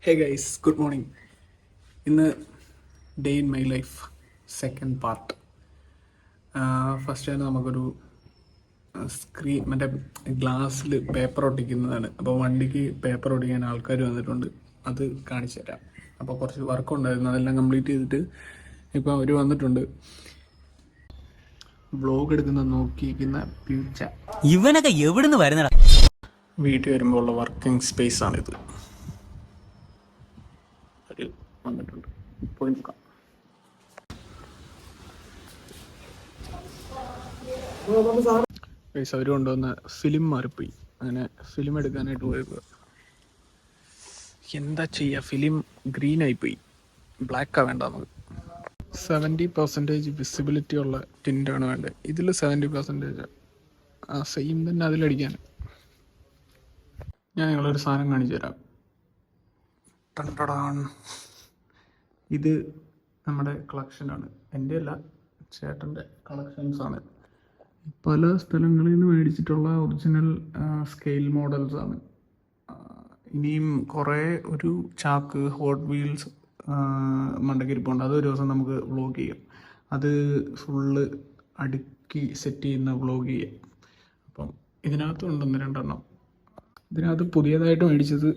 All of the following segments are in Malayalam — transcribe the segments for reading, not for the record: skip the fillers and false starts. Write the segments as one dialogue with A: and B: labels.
A: ഹേ ഗൈസ്, ഗുഡ് മോർണിംഗ്. ഇന്ന് day in my life second part. First ആണ് നമുക്കൊരു സ്ക്രീൻ മറ്റേ ഗ്ലാസ്സിൽ പേപ്പർ ഒട്ടിക്കുന്നതാണ്. അപ്പോൾ വണ്ടിക്ക് പേപ്പർ ഒട്ടിക്കാൻ ആൾക്കാർ വന്നിട്ടുണ്ട്, അത് കാണിച്ചു തരാം. അപ്പോൾ കുറച്ച് വർക്ക് ഉണ്ടായിരുന്നു, അതെല്ലാം കംപ്ലീറ്റ് ചെയ്തിട്ട് ഇപ്പോൾ അവർ വന്നിട്ടുണ്ട്. വ്ലോഗ് എടുക്കുന്ന നോക്കിയിരിക്കുന്ന പൂച്ച
B: ഇവനൊക്കെ എവിടുന്ന് വരുന്നടാ?
A: വീട്ടിൽ വരുമ്പോൾ ഉള്ള വർക്കിംഗ് സ്പേസ് ആണിത്. അവർ വന്നിട്ടുണ്ട്, പോയി നോക്കാം. അവർ കൊണ്ടുവന്ന ഫിലിം മാറിപ്പോയി, അങ്ങനെ ഫിലിം എടുക്കാനായിട്ട് പോയത്. എന്താ ചെയ്യുക, ഫിലിം ഗ്രീൻ ആയിപ്പോയി, ബ്ലാക്കാണ് വേണ്ട നമുക്ക്. 70% വിസിബിലിറ്റി ഉള്ള ടിൻ്റാണ് വേണ്ടത്. ഇതിൽ 70% ആ സെയിം തന്നെ അതിലടിക്കാൻ. ഞാൻ നിങ്ങളൊരു സാധനം കാണിച്ചു തരാം. ടണ്ടടാൻ, ഇത് നമ്മുടെ കളക്ഷനാണ്. എൻ്റെ അല്ല, ചേട്ടൻ്റെ കളക്ഷൻസാണ്. പല സ്ഥലങ്ങളിൽ നിന്ന് മേടിച്ചിട്ടുള്ള ഒറിജിനൽ സ്കെയിൽ മോഡൽസാണ്. ഇനിയും കുറേ ഒരു ചാക്ക് ഹോട്ട് വീൽസ് മണ്ടക്കരിപ്പുണ്ട്. അതൊരു ദിവസം നമുക്ക് വ്ളോഗ് ചെയ്യാം. അത് ഫുള്ള് അടുക്കി സെറ്റ് ചെയ്യുന്ന വ്ളോഗ് ചെയ്യാം. അപ്പം ഇതിനകത്ത് ഉണ്ടെന്ന് 2 ഇതിനകത്ത് പുതിയതായിട്ട് മേടിച്ചത്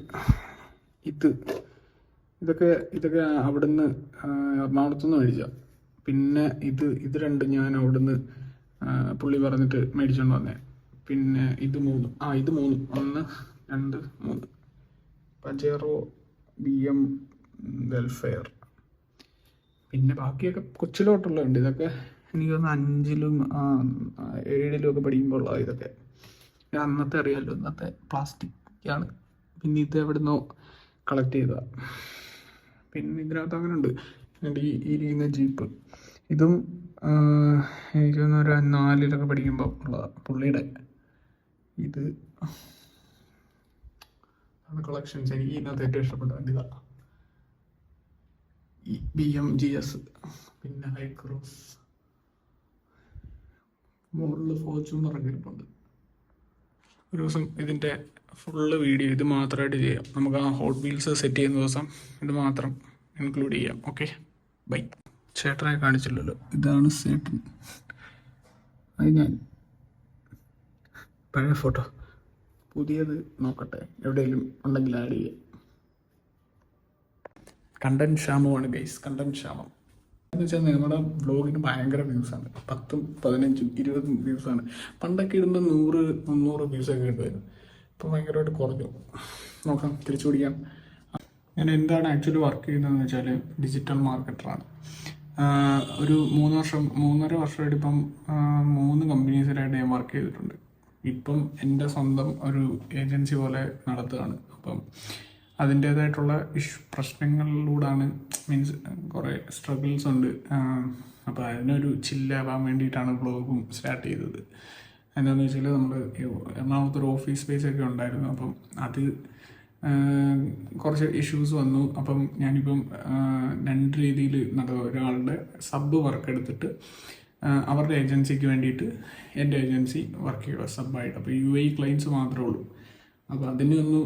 A: ഇതൊക്കെ അവിടുന്ന് എറണാകുളത്തുനിന്ന് മേടിച്ച. പിന്നെ ഇത് 2 ഞാൻ അവിടുന്ന് പുള്ളി പറഞ്ഞിട്ട് മേടിച്ചോണ്ട് വന്നേ. പിന്നെ ഇത് 3 1 2 3 പജേറോ BM വെൽഫെയർ. പിന്നെ ബാക്കിയൊക്കെ കൊച്ചിലോട്ടുള്ളതുണ്ട്. ഇതൊക്കെ എനിക്ക് തോന്നുന്നു 5ലും 7ലും ഒക്കെ പഠിക്കുമ്പോൾ ഉള്ള ഇതൊക്കെ. അന്നത്തെ അറിയാമല്ലോ, ഇന്നത്തെ പ്ലാസ്റ്റിക് ആണ്. പിന്നെ ഇത് എവിടുന്നോ കളക്ട് ചെയ്തതാണ്. പിന്നെ ഇതിനകത്ത് അങ്ങനെ ഉണ്ട്. ഈ ഇരിക്കുന്ന ജീപ്പ്, ഇതും എനിക്ക് തോന്നുന്നു ഒരു 4ലൊക്കെ പഠിക്കുമ്പോൾ ഉള്ള പുള്ളിയുടെ. ഇത് ആണ് കളക്ഷൻസ്. എനിക്ക് ഇതിനകത്ത് ഏറ്റവും ഇഷ്ടപ്പെട്ട വണ്ടി ഇതാണ്, ഈ BM GS. പിന്നെ ഹൈക്രോസ്, മുകളിൽ ഫോർച്യൂണർ ഒക്കെ ഇരിപ്പുണ്ട്. ഒരു ദിവസം ഇതിൻ്റെ ഫുള്ള് വീഡിയോ ഇത് മാത്രമായിട്ട് ചെയ്യാം. നമുക്ക് ആ ഹോട്ട് വീൽസ് സെറ്റ് ചെയ്യുന്ന ദിവസം ഇത് മാത്രം ഇൻക്ലൂഡ് ചെയ്യാം. Okay, bye. ചേട്ടനെ കാണിച്ചില്ലല്ലോ, ഇതാണ് ചേട്ടൻ. അത് ഞാൻ പഴയ ഫോട്ടോ, പുതിയത് നോക്കട്ടെ, എവിടെയെങ്കിലും ഉണ്ടെങ്കിൽ ആഡ് ചെയ്യാം. കണ്ടന്റ് ക്ഷാമമാണ് ഗൈസ്, കണ്ടന്റ് ക്ഷാമം എന്ന് വെച്ചാൽ നമ്മുടെ വ്ളോഗിന് ഭയങ്കര വ്യൂസാണ്. 10, 15, 20 വ്യൂസാണ്. പണ്ടൊക്കെ ഇടുമ്പോൾ 100, 300 വ്യൂസൊക്കെ കിട്ടുമായിരുന്നു. ഇപ്പോൾ ഭയങ്കരമായിട്ട് കുറഞ്ഞു. നോക്കാം, തിരിച്ചു പിടിക്കാം. ഞാൻ എന്താണ് ആക്ച്വലി വർക്ക് ചെയ്യുന്നതെന്ന് വെച്ചാൽ ഡിജിറ്റൽ മാർക്കറ്ററാണ്. ഒരു 3.5 വർഷമായിട്ട് ഇപ്പം 3 കമ്പനീസിലായിട്ട് ഞാൻ വർക്ക് ചെയ്തിട്ടുണ്ട്. ഇപ്പം എൻ്റെ സ്വന്തം ഒരു ഏജൻസി പോലെ നടത്തുകയാണ്. അപ്പം അതിൻ്റേതായിട്ടുള്ള പ്രശ്നങ്ങളിലൂടെയാണ്, മീൻസ് കുറേ സ്ട്രഗിൾസ് ഉണ്ട്. അപ്പോൾ അതിനൊരു ചില്ലാവാൻ വേണ്ടിയിട്ടാണ് വ്ളോഗും സ്റ്റാർട്ട് ചെയ്തത്. എന്താണെന്ന് വെച്ചാൽ നമ്മൾ എറണാകുളത്തൊരു ഓഫീസ് സ്പേസ് ഒക്കെ ഉണ്ടായിരുന്നു. അപ്പം അത് കുറച്ച് ഇഷ്യൂസ് വന്നു. അപ്പം ഞാനിപ്പം 2 രീതിയിൽ ഒരാളുടെ സബ് വർക്ക് എടുത്തിട്ട് അവരുടെ ഏജൻസിക്ക് വേണ്ടിയിട്ട് എൻ്റെ ഏജൻസി വർക്ക് ചെയ്യുക സബ്ബായിട്ട്. അപ്പോൾ UAE ക്ലയൻസ് മാത്രമേ ഉള്ളൂ. അപ്പോൾ അതിനെ ഒന്ന്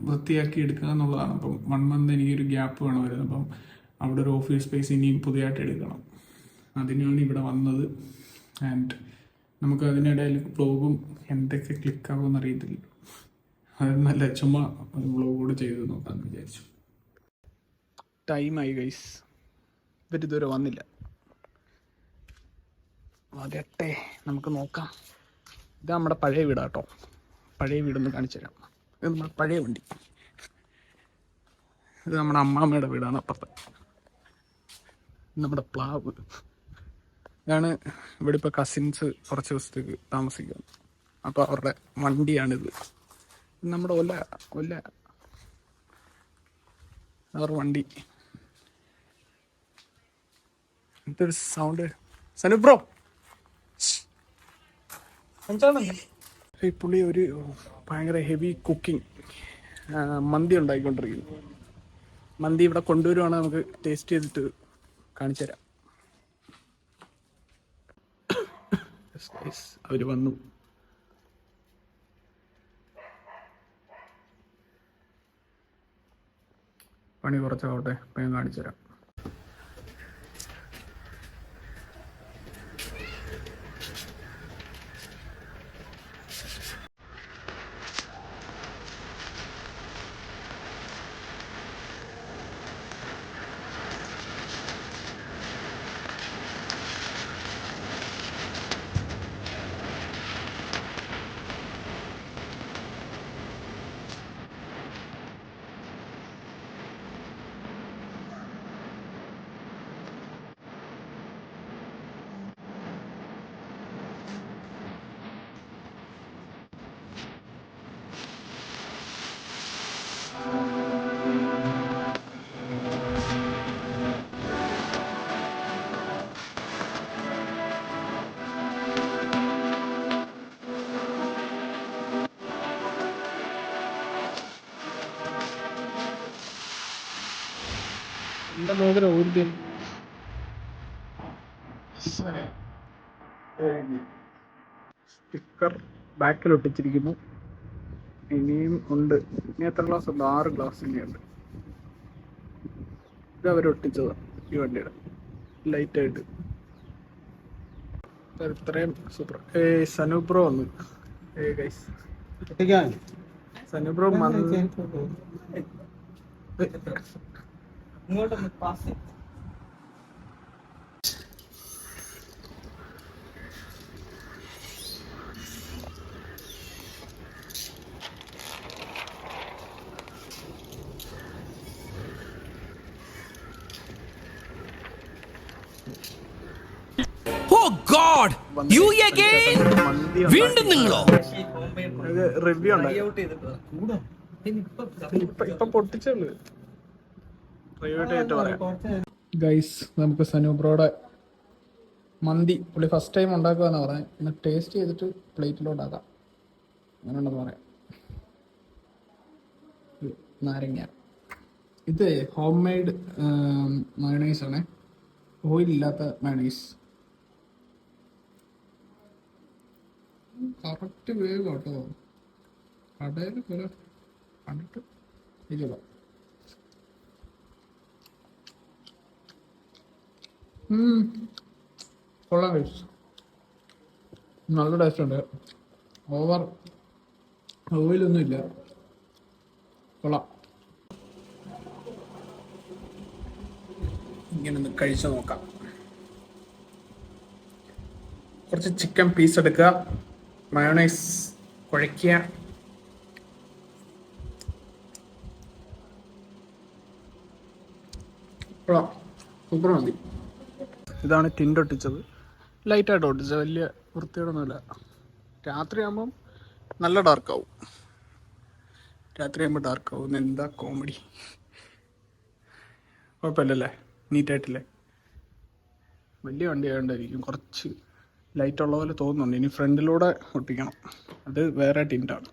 A: വൃത്തിയാക്കി എടുക്കുക എന്നുള്ളതാണ്. അപ്പം 1 മന്ത് എനിക്കൊരു ഗ്യാപ്പ് വേണം വരുന്നത്. അപ്പം അവിടെ ഒരു ഓഫീസ് സ്പേസ് ഇനിയും പുതിയതായിട്ട് എടുക്കണം. അതിനാണ് ഇവിടെ വന്നത്. ആൻഡ് നമുക്ക് അതിനിടയിൽ വ്ളോഗും എന്തൊക്കെ ക്ലിക്കാവുമെന്ന് അറിയത്തില്ല. അത് നല്ല ചുമ്മാ ഒരു വ്ളോഗ് കൂടെ ചെയ്ത് നോക്കാമെന്ന് വിചാരിച്ചു. ടൈമായി ഗൈസ്, ഇവരിതുവരെ വന്നില്ല. വരട്ടെ, നമുക്ക് നോക്കാം. ഇത് നമ്മുടെ പഴയ വീടാട്ടോ. പഴയ വീടൊന്ന് കാണിച്ചു തരാം. ഇത് നമ്മുടെ പഴയ വണ്ടി. ഇത് നമ്മുടെ അമ്മാമ്മയുടെ വീടാണ് അപ്പുറത്ത്. നമ്മുടെ പ്ലാവ്. ഇതാണ് ഇവിടെ ഇപ്പോൾ കസിൻസ് കുറച്ച് ദിവസത്തേക്ക് താമസിക്കുന്നത്. അപ്പോൾ അവരുടെ വണ്ടിയാണിത്. നമ്മുടെ ഒല അവരുടെ വണ്ടി. എന്തൊരു സൗണ്ട് സനു ബ്രോ. ഈ പുള്ളി ഒരു ഭയങ്കര ഹെവി കുക്കിംഗ് മന്തി ഉണ്ടാക്കിക്കൊണ്ടിരിക്കുന്നു. മന്തി ഇവിടെ കൊണ്ടുവരുവാണെങ്കിൽ നമുക്ക് ടേസ്റ്റ് ചെയ്തിട്ട് കാണിച്ചു തരാം. അവർ വന്നു. പണി കുറച്ചാവട്ടെ, അപ്പം ഞാൻ കാണിച്ചു തരാം. എന്താ നോക്കല ഊർജ സ്റ്റിക്കർ ബാക്കിൽ ഒട്ടിച്ചിരിക്കുന്നു. ഇനിയും ഉണ്ട്. ഇനി എത്ര ഗ്ലാസ് ഉണ്ട്? 6 ഗ്ലാസ് ഇനിയുണ്ട്. ഇത് അവരൊട്ടിച്ചതാണ് ഈ വണ്ടിയുടെ ലൈറ്റായിട്ട്. ഇത്രയും സൂപ്പർ. സനുബ്രോ വന്നു. ഗൈസ് സനുബ്രോ
C: ഇങ്ങോട്ടൊന്ന് pass.
B: Oh God! You again? വീണ്ടും നിങ്ങളോ?
A: റിവ്യൂ ഉണ്ടായി.
C: ഔട്ട് ചെയ്തിട്ട്
A: ഇപ്പൊ പൊട്ടിച്ചുള്ളു. ഗൈസ്, നമുക്ക് സനൂബ്രോയുടെ മന്തി പുള്ളി ഫസ്റ്റ് ടൈം ഉണ്ടാക്കുകയെന്ന് പറയാം. പിന്നെ ടേസ്റ്റ് ചെയ്തിട്ട് പ്ലേറ്റിലോട്ടാക്കാം. അങ്ങനെ ഉണ്ടെന്ന് പറയാം. നാരങ്ങ. ഇത് ഹോം മെയ്ഡ് മയണൈസ് ആണ്, ഓയിലില്ലാത്ത മയണൈസ്. കറക്റ്റ് വേവ് കേട്ടോ. കടയിൽ പോലെ കണ്ടിട്ട് ഇല്ല. കൊള്ളാം കഴിച്ചു. നല്ല ടേസ്റ്റ് ഉണ്ട്. ഓവർ ഓയിലൊന്നും ഇല്ല. കൊള്ളാം. ഇങ്ങനെ ഒന്ന് കഴിച്ചു നോക്കാം. കുറച്ച് ചിക്കൻ പീസ് എടുക്കുക, മയോണൈസ് കുഴയ്ക്കുക. കൊള്ളാം, സൂപ്പർ മതി. ഇതാണ് ടിൻഡ് ഒട്ടിച്ചത്. ലൈറ്റായിട്ട് ഒട്ടിച്ചത്, വലിയ വൃത്തിയോടൊന്നുമില്ല. രാത്രിയാകുമ്പം നല്ല ഡാർക്കാവും. രാത്രിയാകുമ്പോൾ ഡാർക്കാവും. എന്താ കോമഡി. കുഴപ്പമില്ലല്ലേ, നീറ്റായിട്ടില്ലേ. വലിയ വണ്ടി ആയതുകൊണ്ടായിരിക്കും കുറച്ച് ലൈറ്റ് ഉള്ള പോലെ തോന്നുന്നുണ്ട്. ഇനി ഫ്രണ്ടിലൂടെ ഒട്ടിക്കണം, അത് വേറെ ടിൻഡാണ്.